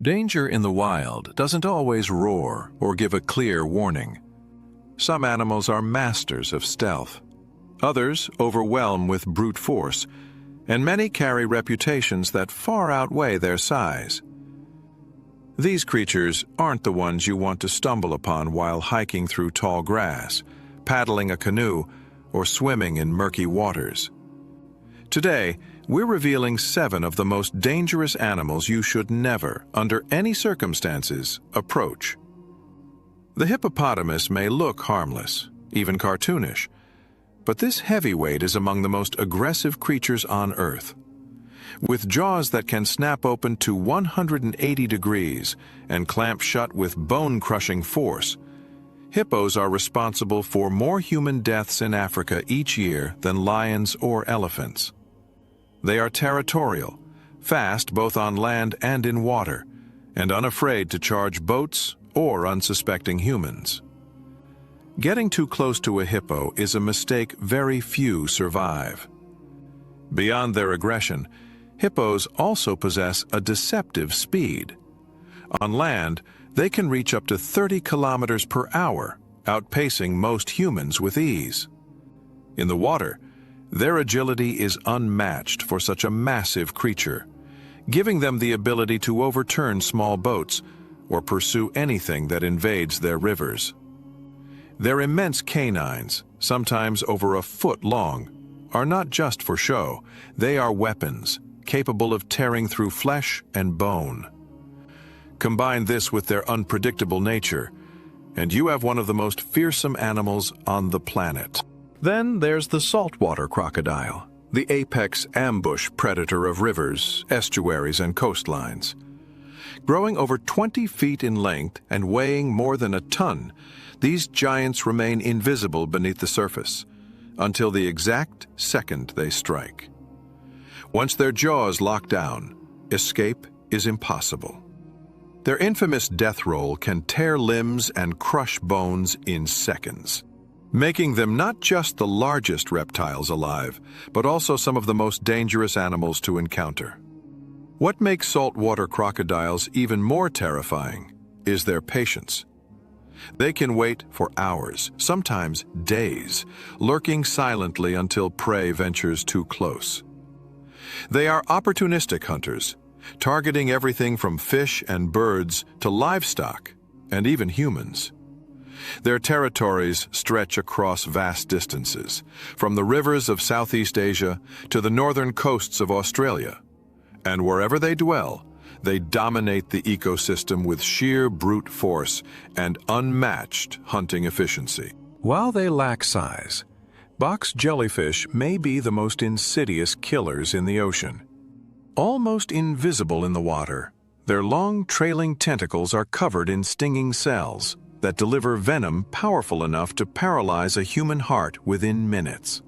Danger in the wild doesn't always roar or give a clear warning. Some animals are masters of stealth. Others overwhelm with brute force, and many carry reputations that far outweigh their size. These creatures aren't the ones you want to stumble upon while hiking through tall grass, paddling a canoe, or swimming in murky waters. Today, we're revealing 7 of the most dangerous animals you should never, under any circumstances, approach. The hippopotamus may look harmless, even cartoonish, but this heavyweight is among the most aggressive creatures on Earth. With jaws that can snap open to 180 degrees and clamp shut with bone-crushing force, hippos are responsible for more human deaths in Africa each year than lions or elephants. They are territorial, fast both on land and in water, and unafraid to charge boats or unsuspecting humans. Getting too close to a hippo is a mistake very few survive. Beyond their aggression, hippos also possess a deceptive speed. On land, they can reach up to 30 kilometers per hour, outpacing most humans with ease. In the water, their agility is unmatched for such a massive creature, giving them the ability to overturn small boats or pursue anything that invades their rivers. Their immense canines, sometimes over a foot long, are not just for show. They are weapons, capable of tearing through flesh and bone. Combine this with their unpredictable nature, and you have one of the most fearsome animals on the planet. Then there's the saltwater crocodile, the apex ambush predator of rivers, estuaries, and coastlines. Growing over 20 feet in length and weighing more than a ton, these giants remain invisible beneath the surface until the exact second they strike. Once their jaws lock down, escape is impossible. Their infamous death roll can tear limbs and crush bones in seconds, making them not just the largest reptiles alive, but also some of the most dangerous animals to encounter. What makes saltwater crocodiles even more terrifying is their patience. They can wait for hours, sometimes days, lurking silently until prey ventures too close. They are opportunistic hunters, targeting everything from fish and birds to livestock and even humans. Their territories stretch across vast distances, from the rivers of Southeast Asia to the northern coasts of Australia. And wherever they dwell, they dominate the ecosystem with sheer brute force and unmatched hunting efficiency. While they lack size, box jellyfish may be the most insidious killers in the ocean. Almost invisible in the water, their long trailing tentacles are covered in stinging cells that deliver venom powerful enough to paralyze a human heart within minutes.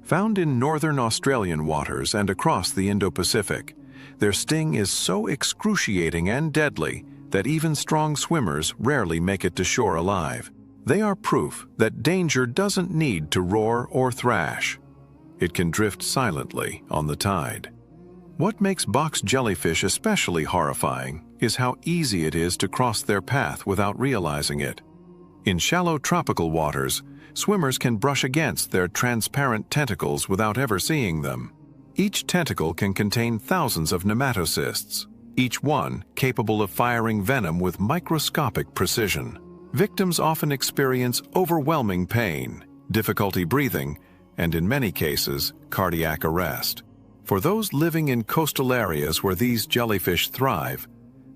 Found in northern Australian waters and across the Indo-Pacific, their sting is so excruciating and deadly that even strong swimmers rarely make it to shore alive. They are proof that danger doesn't need to roar or thrash. It can drift silently on the tide. What makes box jellyfish especially horrifying is how easy it is to cross their path without realizing it. In shallow tropical waters, swimmers can brush against their transparent tentacles without ever seeing them. Each tentacle can contain thousands of nematocysts, each one capable of firing venom with microscopic precision. Victims often experience overwhelming pain, difficulty breathing, and in many cases, cardiac arrest. For those living in coastal areas where these jellyfish thrive,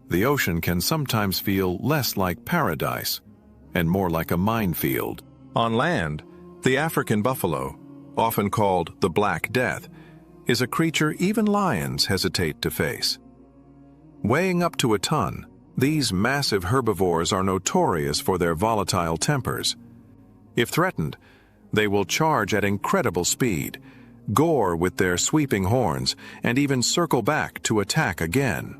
the ocean can sometimes feel less like paradise and more like a minefield. On land, the African buffalo, often called the Black Death, is a creature even lions hesitate to face. Weighing up to a ton, these massive herbivores are notorious for their volatile tempers. If threatened, they will charge at incredible speed, gore with their sweeping horns, and even circle back to attack again.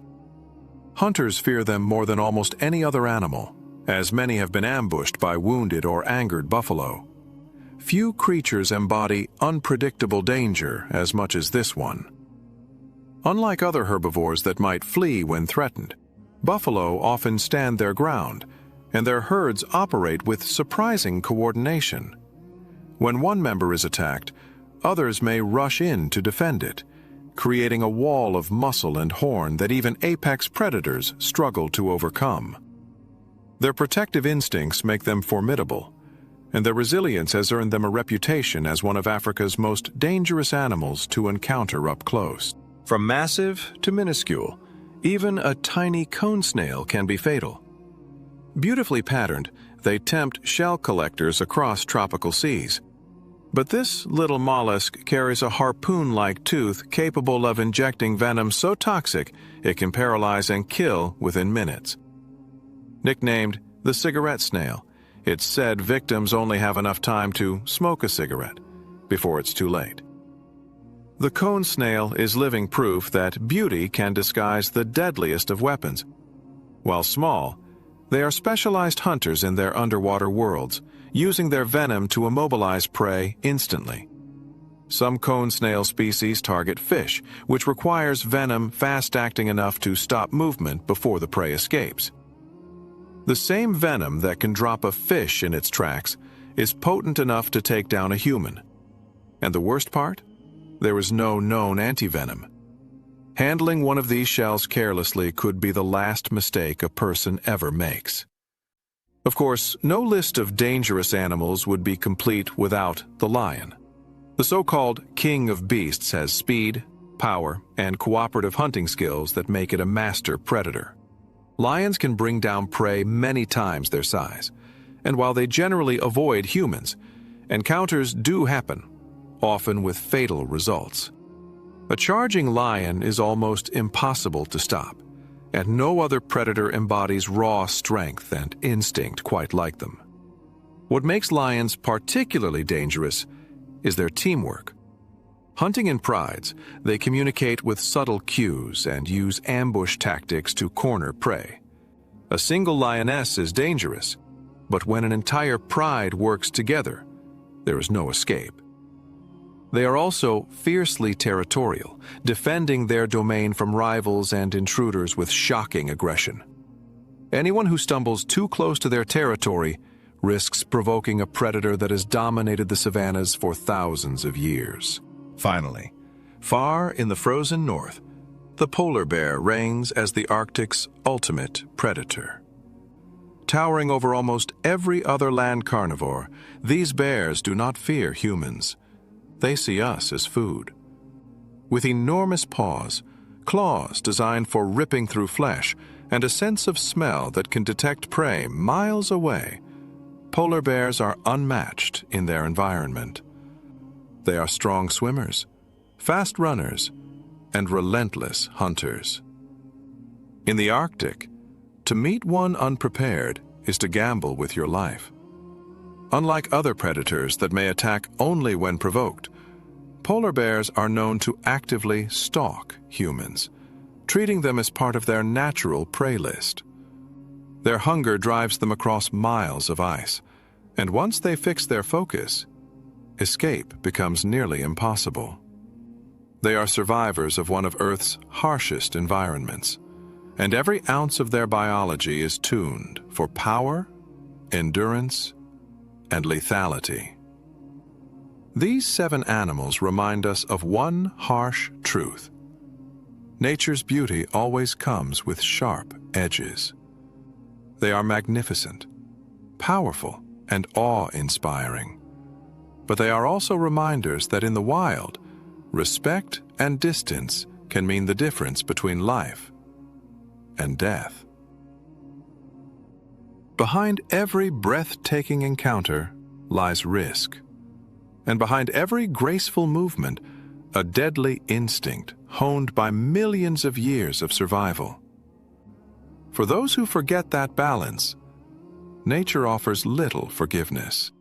Hunters fear them more than almost any other animal, as many have been ambushed by wounded or angered buffalo. Few creatures embody unpredictable danger as much as this one. Unlike other herbivores that might flee when threatened, Buffalo often stand their ground, and their herds operate with surprising coordination. When one member is attacked, others may rush in to defend it, creating a wall of muscle and horn that even apex predators struggle to overcome. Their protective instincts make them formidable, and their resilience has earned them a reputation as one of Africa's most dangerous animals to encounter up close. From massive to minuscule, even a tiny cone snail can be fatal. Beautifully patterned, they tempt shell collectors across tropical seas. But this little mollusk carries a harpoon-like tooth capable of injecting venom so toxic it can paralyze and kill within minutes. Nicknamed the cigarette snail, it's said victims only have enough time to smoke a cigarette before it's too late. The cone snail is living proof that beauty can disguise the deadliest of weapons. While small, they are specialized hunters in their underwater worlds, using their venom to immobilize prey instantly. Some cone snail species target fish, which requires venom fast-acting enough to stop movement before the prey escapes. The same venom that can drop a fish in its tracks is potent enough to take down a human. And the worst part? There is no known antivenom. Handling one of these shells carelessly could be the last mistake a person ever makes. Of course, no list of dangerous animals would be complete without the lion. The so-called king of beasts has speed, power, and cooperative hunting skills that make it a master predator. Lions can bring down prey many times their size, and while they generally avoid humans, encounters do happen, often with fatal results. A charging lion is almost impossible to stop, and no other predator embodies raw strength and instinct quite like them. What makes lions particularly dangerous is their teamwork. Hunting in prides, they communicate with subtle cues and use ambush tactics to corner prey. A single lioness is dangerous, but when an entire pride works together, there is no escape. They are also fiercely territorial, defending their domain from rivals and intruders with shocking aggression. Anyone who stumbles too close to their territory risks provoking a predator that has dominated the savannas for thousands of years. Finally, far in the frozen north, the polar bear reigns as the Arctic's ultimate predator. Towering over almost every other land carnivore, these bears do not fear humans. They see us as food. With enormous paws, claws designed for ripping through flesh, and a sense of smell that can detect prey miles away, polar bears are unmatched in their environment. They are strong swimmers, fast runners, and relentless hunters. In the Arctic, to meet one unprepared is to gamble with your life. Unlike other predators that may attack only when provoked, polar bears are known to actively stalk humans, treating them as part of their natural prey list. Their hunger drives them across miles of ice, and once they fix their focus, escape becomes nearly impossible. They are survivors of one of Earth's harshest environments, and every ounce of their biology is tuned for power, endurance, and lethality. These 7 animals remind us of one harsh truth. Nature's beauty always comes with sharp edges. They are magnificent, powerful, and awe-inspiring. But they are also reminders that in the wild, respect and distance can mean the difference between life and death. Behind every breathtaking encounter lies risk, and behind every graceful movement, a deadly instinct honed by millions of years of survival. For those who forget that balance, nature offers little forgiveness.